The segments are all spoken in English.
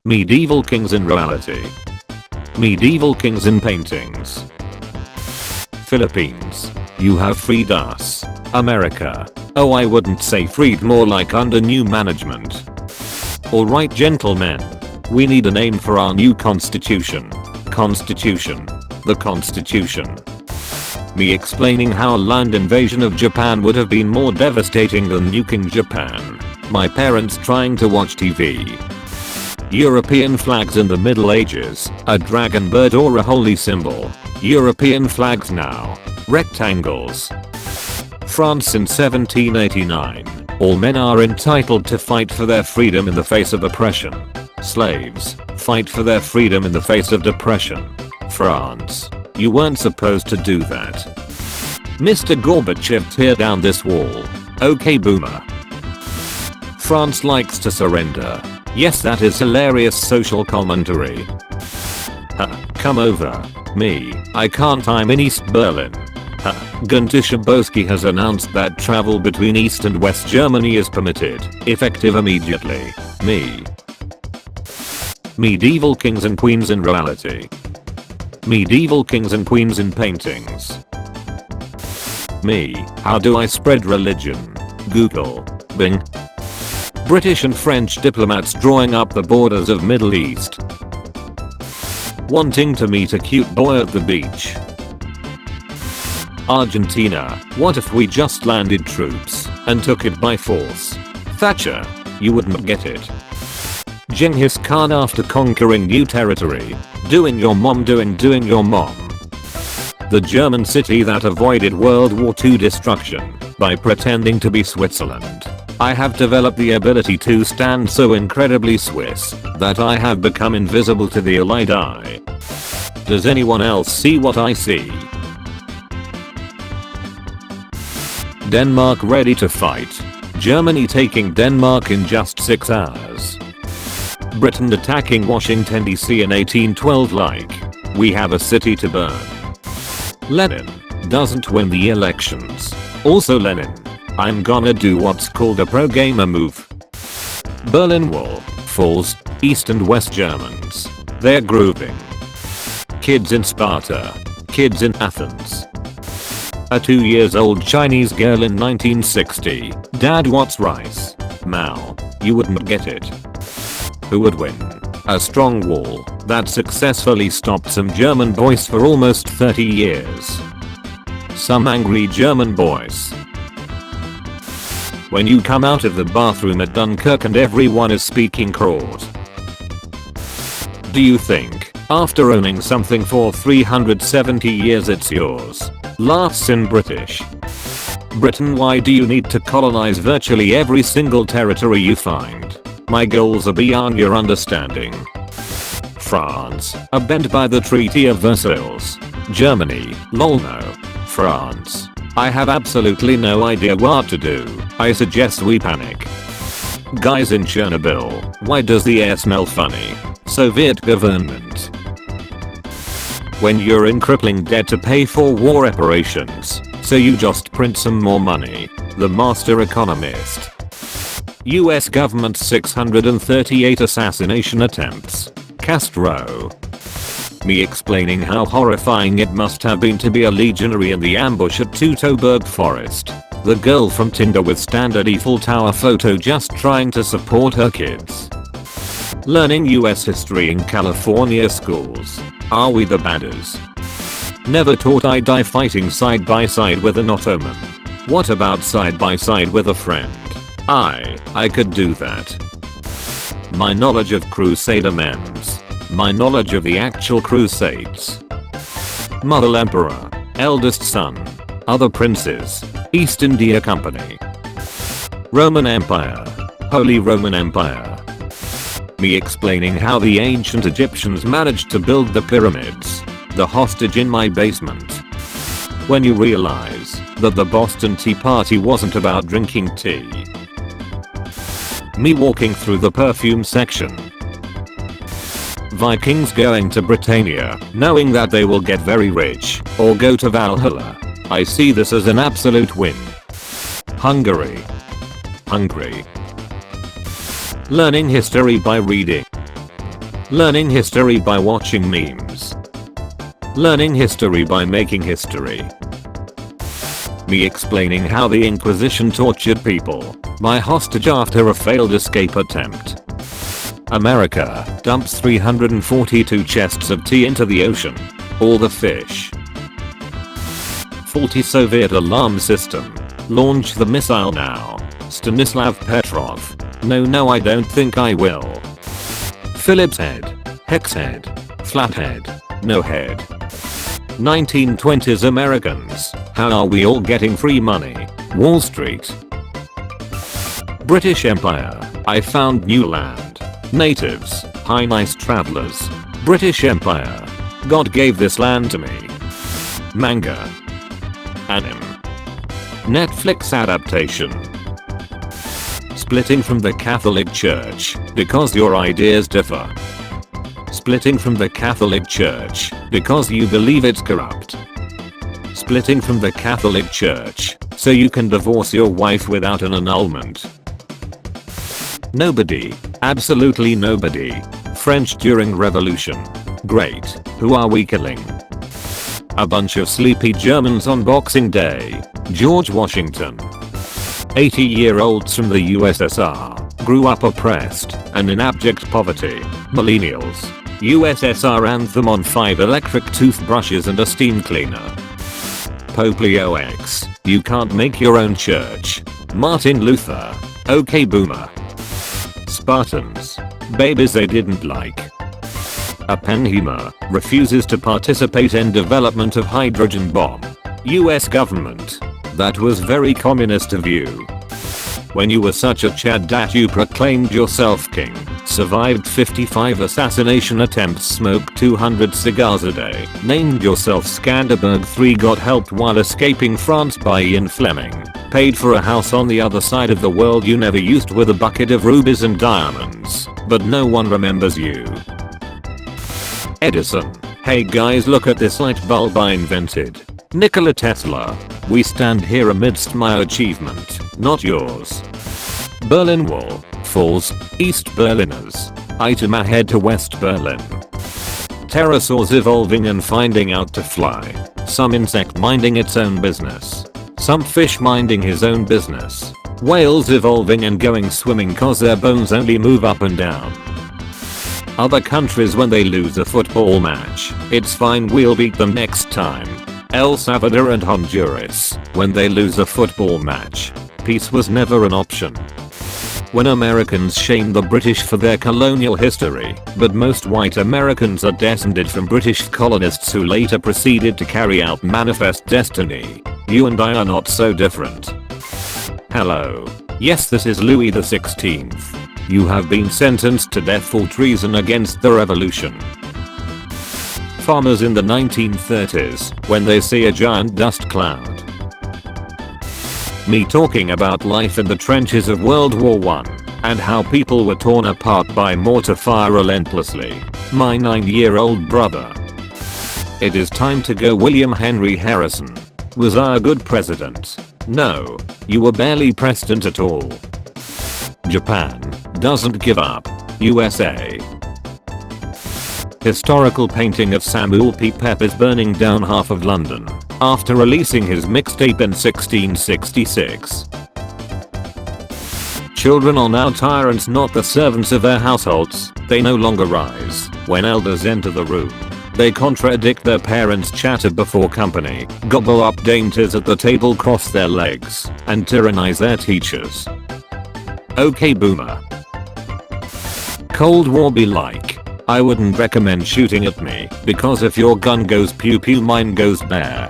Medieval kings in reality. Medieval kings in paintings. Philippines. You have freed us. America. Oh, I wouldn't say freed, more like under new management. Alright gentlemen. We need a name for our new constitution. Constitution. The Constitution. Me explaining how land invasion of Japan would have been more devastating than nuking Japan. My parents trying to watch TV. European flags in the Middle Ages, a dragon bird or a holy symbol. European flags now. Rectangles. France in 1789. All men are entitled to fight for their freedom in the face of oppression. Slaves, fight for their freedom in the face of depression. France. You weren't supposed to do that. Mr. Gorbachev, tear down this wall. Okay boomer. France likes to surrender. Yes, that is hilarious social commentary. Come over. Me. I can't. I'm in East Berlin. Gunter Schabowski has announced that travel between East and West Germany is permitted, effective immediately. Me. Medieval kings and queens in reality. Medieval kings and queens in paintings. Me. How do I spread religion? Google. Bing. British and French diplomats drawing up the borders of Middle East. Wanting to meet a cute boy at the beach. Argentina. What if we just landed troops and took it by force? Thatcher. You wouldn't get it. Genghis Khan after conquering new territory. Doing your mom. The German city that avoided World War II destruction by pretending to be Switzerland. I have developed the ability to stand so incredibly Swiss that I have become invisible to the allied eye. Does anyone else see what I see? Denmark ready to fight. Germany taking Denmark in just 6 hours. Britain attacking Washington DC in 1812 like we have a city to burn. Lenin doesn't win the elections. Also Lenin. I'm gonna do what's called a pro-gamer move. Berlin Wall falls. East and West Germans. They're grooving. Kids in Sparta. Kids in Athens. A 2-year-old Chinese girl in 1960. Dad, what's rice? Mao. You wouldn't get it. Who would win? A strong wall that successfully stopped some German boys for almost 30 years. Some angry German boys. When you come out of the bathroom at Dunkirk and everyone is speaking Croat. Do you think, after owning something for 370 years it's yours? Laughs in British. Britain, why do you need to colonize virtually every single territory you find? My goals are beyond your understanding. France, abandoned by the Treaty of Versailles. Germany, lol no. France. I have absolutely no idea what to do. I suggest we panic. Guys in Chernobyl, why does the air smell funny? Soviet government. When you're in crippling debt to pay for war reparations, so you just print some more money. The master economist. US government 638 assassination attempts. Castro. Me explaining how horrifying it must have been to be a legionary in the ambush at Teutoburg Forest. The girl from Tinder with standard Eiffel Tower photo just trying to support her kids. Learning US history in California schools. Are we the badders? Never thought I'd die fighting side by side with an Ottoman. What about side by side with a friend? I could do that. My knowledge of Crusader memes. My knowledge of the actual crusades. Mother Emperor. Eldest son. Other princes. East India Company. Roman Empire. Holy Roman Empire. Me explaining how the ancient Egyptians managed to build the pyramids. The hostage in my basement. When you realize that the Boston Tea Party wasn't about drinking tea. Me walking through the perfume section. Vikings going to Britannia, knowing that they will get very rich, or go to Valhalla. I see this as an absolute win. Hungary. Hungry. Learning history by reading. Learning history by watching memes. Learning history by making history. Me explaining how the Inquisition tortured people by hostage after a failed escape attempt. America dumps 342 chests of tea into the ocean. All the fish. Faulty Soviet alarm system. Launch the missile now. Stanislav Petrov. No, I don't think I will. Phillips head. Hex head. Flathead. No head. 1920s Americans. How are we all getting free money? Wall Street. British Empire. I found new land. Natives. Hi nice travelers. British Empire. God gave this land to me. Manga. Anime. Netflix adaptation. Splitting from the Catholic Church because your ideas differ. Splitting from the Catholic Church because you believe it's corrupt. Splitting from the Catholic Church so you can divorce your wife without an annulment. Nobody. Absolutely nobody. French during Revolution. Great. Who are we killing? A bunch of sleepy Germans on Boxing Day. George Washington. 80-year-olds from the USSR grew up oppressed and in abject poverty. Millennials. USSR anthem on 5 electric toothbrushes and a steam cleaner. Pope Leo X. You can't make your own church. Martin Luther. Okay boomer. Spartans. Babies they didn't like. Oppenheimer refuses to participate in development of hydrogen bomb. US government. That was very communist of you. When you were such a Chad that you proclaimed yourself king, survived 55 assassination attempts, smoked 200 cigars a day, named yourself Skanderberg 3, got helped while escaping France by Ian Fleming, paid for a house on the other side of the world you never used with a bucket of rubies and diamonds, but no one remembers you. Edison. Hey guys, look at this light bulb I invented. Nikola Tesla. We stand here amidst my achievement, not yours. Berlin Wall falls. East Berliners. Item ahead to West Berlin. Pterosaurs evolving and finding out to fly. Some insect minding its own business. Some fish minding his own business. Whales evolving and going swimming cause their bones only move up and down. Other countries when they lose a football match, it's fine, we'll beat them next time. El Salvador and Honduras, when they lose a football match, peace was never an option. When Americans shame the British for their colonial history, but most white Americans are descended from British colonists who later proceeded to carry out Manifest Destiny, you and I are not so different. Hello. Yes, this is Louis XVI. You have been sentenced to death for treason against the revolution. Farmers in the 1930s, when they see a giant dust cloud. Me talking about life in the trenches of World War I, and how people were torn apart by mortar fire relentlessly. My 9-year-old brother. It is time to go. William Henry Harrison. Was I a good president? No, you were barely president at all. Japan doesn't give up. USA. Historical painting of Samuel Pepe Pepys burning down half of London after releasing his mixtape in 1666. Children are now tyrants, not the servants of their households. They no longer rise when elders enter the room. They contradict their parents' chatter before company, gobble up dainties at the table, cross their legs, and tyrannize their teachers. Okay boomer. Cold War be like. I wouldn't recommend shooting at me, because if your gun goes pew pew, mine goes there.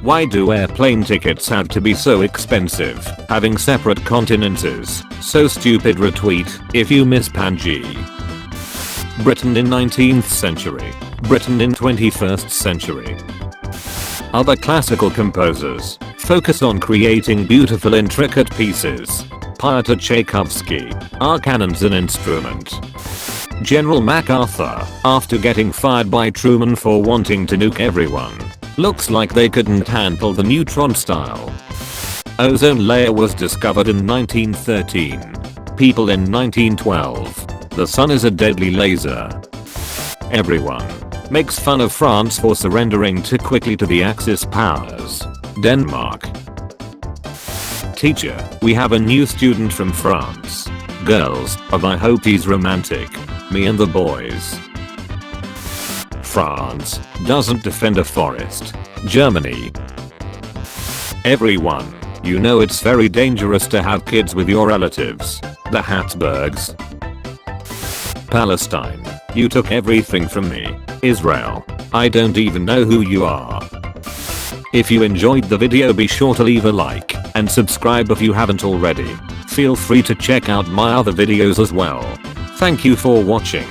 Why do airplane tickets have to be so expensive? Having separate continents is so stupid. Retweet if you miss Panji. Britain in 19th century. Britain in 21st century. Other classical composers focus on creating beautiful intricate pieces. Pyotr Tchaikovsky. Are cannons an instrument? General MacArthur, after getting fired by Truman for wanting to nuke everyone. Looks like they couldn't handle the neutron style. Ozone layer was discovered in 1913. People in 1912 The sun is a deadly laser. Everyone makes fun of France for surrendering too quickly to the Axis powers. Denmark. Teacher, we have a new student from France. Girls, I hope he's romantic. Me and the boys. France doesn't defend a forest. Germany. Everyone, you know it's very dangerous to have kids with your relatives. The Habsburgs. Palestine, you took everything from me. Israel, I don't even know who you are. If you enjoyed the video, be sure to leave a like and subscribe if you haven't already. Feel free to check out my other videos as well. Thank you for watching.